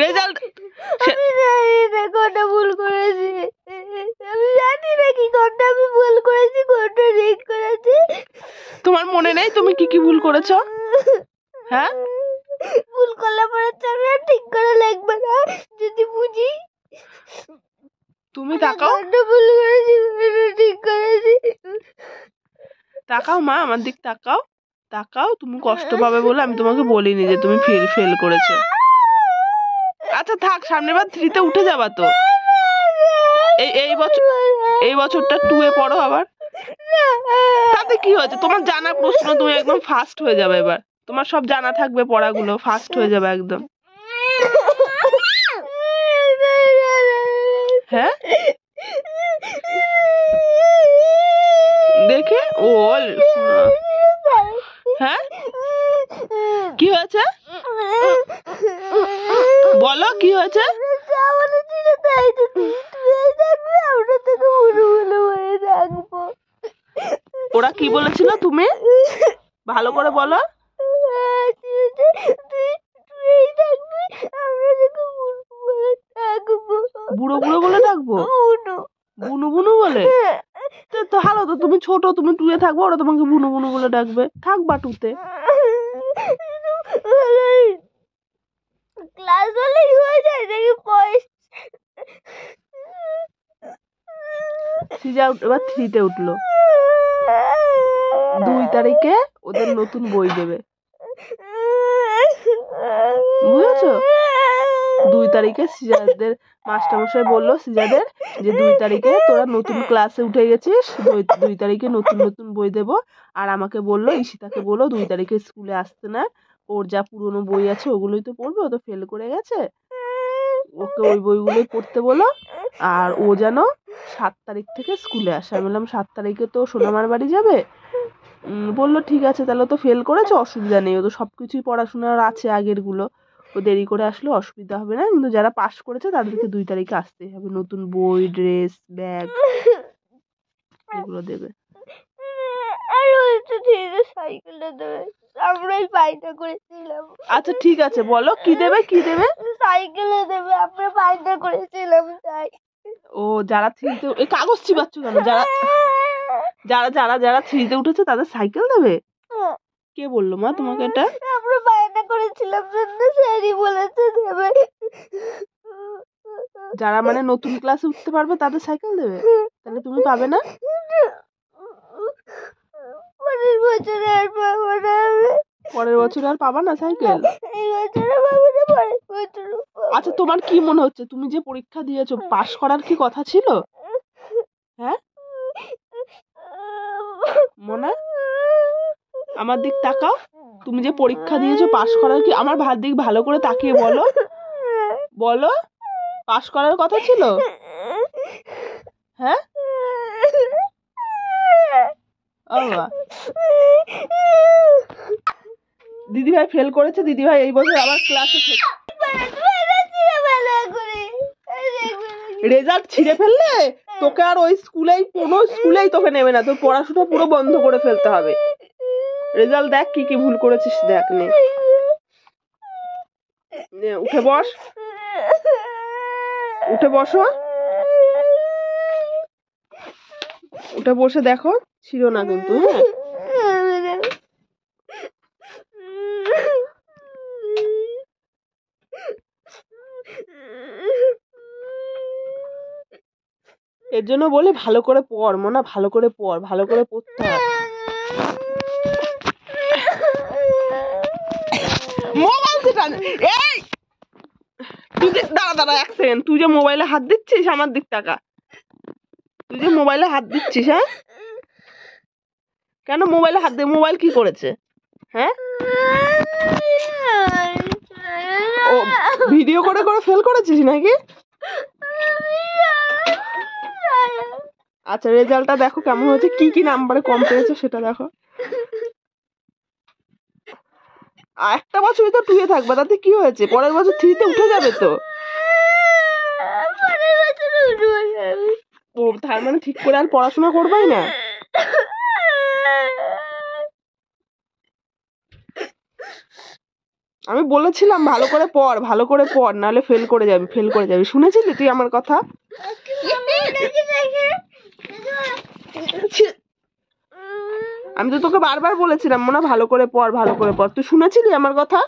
Result আমি জানি না কোনটা ভুল করেছি, আমি জানি না কি কোনটা আমি ভুল করেছি কোনটা ঠিক করেছি। তোমার মনে নেই তুমি কি কি ভুল করেছো? হ্যাঁ, ভুল করলে পরে আমি আর ঠিক করে লিখবো না যদি বুঝি। তুমি তাকাও, কোনটা ভুল করেছি কোনটা ঠিক করেছি। তাকাও মা, আমার দিক তাকাও, তাকাও। তুমি কষ্ট পাবে বলে আমি তোমাকে বলিনি যে তুমি ফেল করেছো। আচ্ছা থাক, সামনের বার 3 তে উঠে যাবা তো। এই বছরটা 2 এ পড়ো আবার। তাতে কি হয়েছে? তোমার জানা প্রশ্ন, তুমি একদম ফাস্ট হয়ে যাবে এবার। তোমার সব জানা থাকবে, পড়াগুলো ফাস্ট হয়ে যাবে একদম। হ্যাঁ, দেখে ওল। হ্যাঁ, কি হয়েছে বলো, কি হয়েছে? ওরা কি বলেছিল তুমি ভালো করে বলো। বুড়ো বুড়ো বলে ডাকবো? বুনু বুনু বলে? তো ভালো তো, তুমি ছোট, তুমি 2 এ থাকবো, ওরা তোমাকে বুনু বুনু বলে ডাকবে। থাকবা 2 তে। ক্লাস হলেই হয়ে যায় নাকি পয়স? সিজা এবার 3 তে উঠলো। 2 তারিখে ওদের নতুন বই দেবে, বুঝেছো? 2 তারিখে সিজাদের মাস্টারমশাই বললো সিজাদের যে 2 তারিখে তোরা নতুন ক্লাসে উঠে গেছিস, 2 তারিখে নতুন নতুন বই দেবো। আর আমাকে বললো, ঈশিতাকে বললো 2 তারিখে স্কুলে আসতে না, ওর যা পুরনো বই আছে ওগুলোই তো পড়বে, ও তো ফেল করে গেছে, ওকে ওই বইগুলোই পড়তে বলো। আর ও যেন 7 তারিখ থেকে স্কুলে আসে। আমি বললাম 7 তারিখে তো সোনামার বাড়ি যাবে। বললো ঠিক আছে, তাহলে তো ফেল করেছে, অসুবিধা নেই, ও তো সবকিছুই পড়াশোনার আছে আগের গুলো, ও দেরি করে আসলে অসুবিধা হবে না, কিন্তু যারা পাস করেছে তাদেরকে 2 তারিখে আসতেই হবে, নতুন বই, ড্রেস, ব্যাগ এগুলো দেবে। আর ওই তো ধীরে সাইকেলটা দেবে, আমরাই বায়না করেছিলাম। আচ্ছা ঠিক আছে, বলো কি দেবে, কি দেবে? সাইকেলে দেবে, আমরা বায়না করেছিলাম তাই। ও যারা 3 তে, এই কাগজ চিবাচ্ছ কেন? যারা 3 তে উঠেছে তাদের সাইকেল দেবে? কে বললো মা তোমাকে এটা? আমরা বায়না করেছিলাম জন্য স্যারই বলেছে দেবে। যারা মানে নতুন ক্লাসে উঠতে পারবে তাদের সাইকেল দেবে, তাহলে তুমি পাবে না? পরের বছরে আর পাবো না। পরের বছর আর পাবা না সাইকেল? এই বছরে পাবো না, পরের বছর। আচ্ছা তোমার কি মনে হচ্ছে, তুমি যে পরীক্ষা দিয়েছো পাশ করার কি কথা ছিল? হ্যাঁ মনে, আমার দিক তাকাও, তুমি যে পরীক্ষা দিয়েছো পাশ করার কি, আমার দিক ভালো করে তাকিয়ে বলো, বলো পাশ করার কথা ছিল? হ্যাঁ দিদিভাই ফেল করেছে, দিদিভাই এই বছর আবার ক্লাসে রেজাল্ট ছিঁড়ে ফেললে তোকে আর ওই স্কুলেই, কোনো স্কুলেই তোকে নেবে না, তোর পড়াশোনা পুরো বন্ধ করে ফেলতে হবে। রেজাল্ট দেখ কি কি ভুল করেছিস, দেখ নে, উঠে বস, উঠে বসো, উঠে বসে দেখো, ছিল না কিন্তু। হ্যাঁ এর জন্য বলি ভালো করে পড় মোনা, ভালো করে পড়, ভালো করে পড়তে হয়। এই তুই দাঁড়া 1 সেকেন্ড, তুই যে মোবাইলে হাত দিচ্ছিস, আমার দিক তাকা, তুই যে মোবাইলে হাত দিচ্ছিস, হ্যাঁ কেন মোবাইলে হাত দিয়ে, মোবাইল কি করেছে? হ্যাঁ ও ভিডিও করে করে ফেল করেছিস নাকি? আচ্ছা রেজাল্টটা দেখো কেমন হয়েছে, কি কি নাম্বারে কম পেয়েছে সেটা দেখো। একটা বছরই তো 2 এ থাকবে, তাতে কি হয়েছে, পরের বছর 3 তে উঠে যাবে তো। ও তার মানে ঠিক করে আর পড়াশোনা করবাই না? আমি বলেছিলাম ভালো করে পড়, ভালো করে পড়, নাহলে ফেল করে যাবি, ফেল করে যাবি। শুনেছিলি তুই আমার কথা? আমি তো তোকে বারবার বলেছিলাম মনে ভালো করে পড়, ভালো করে পড়। তুই শুনেছিলি আমার কথা?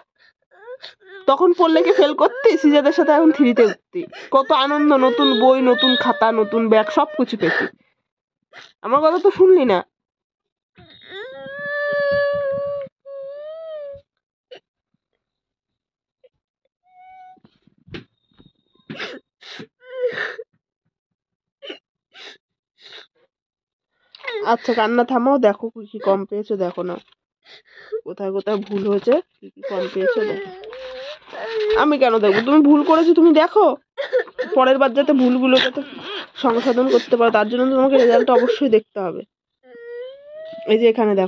তখন পড়লে কি ফেল করতি? সিজাদের সাথে এখন থ্রিতে উঠতি। কত আনন্দ, নতুন বই, নতুন খাতা, নতুন ব্যাগ, সবকিছু পেতি। আমার কথা তো শুনলি না। আচ্ছা কান্না থামাও, দেখো কি কি কম পেয়েছো, দেখো না কোথায় কোথায় ভুল হয়েছে, কি কি কম পেয়েছো দেখো। আমি কেন দেখবো? তুমি ভুল করেছো, তুমি দেখো। পরের বার যাতে ভুলগুলো যাতে সংশোধন করতে পারো, তার জন্য তোমাকে রেজাল্ট অবশ্যই দেখতে হবে। এই যে এখানে দেখো।